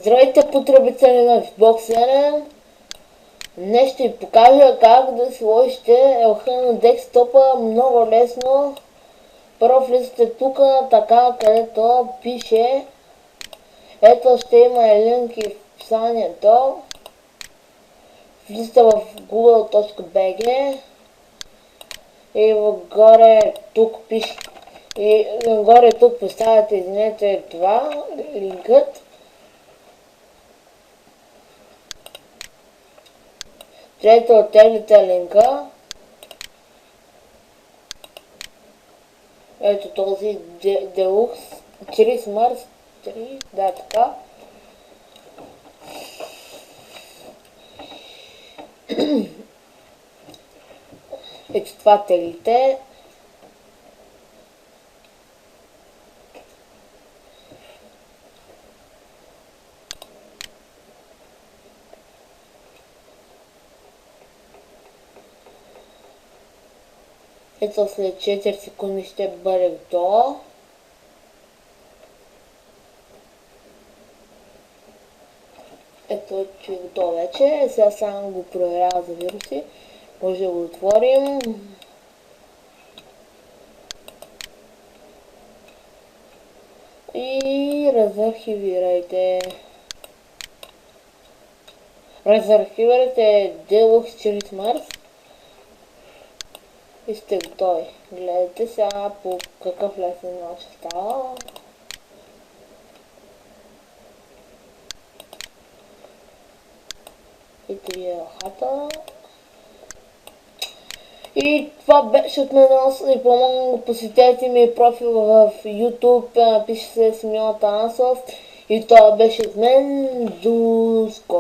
Здравейте, потребители на Xbox 7! Днес ще ви покажа как да сложите LH на десктопа много лесно. Първо влизате тук, така където пише. Ето ще има линки в описанието. Влизате в google.bg и горе тук пише. И горе тук поставяте, извинете, това, линкът. Трето оттеглите линка. Ето този Deluxe 3 Smart 3, да, така. Ето това теглите. Ето след 4 секунди ще бъде готово. Ето, че е готово вече. Сега само го проверява за вируси. Може да го отворим. И разархивирайте. Разархивирайте Deluxe 4 Smart. И сте готови. Гледайте сега по какъв лесен начин става. Ето ви е лохата. И това беше от мен. Аз ви помогна. Посетете ми профил в YouTube. Пише се Симеон Танасов. И това беше от мен. До скоро.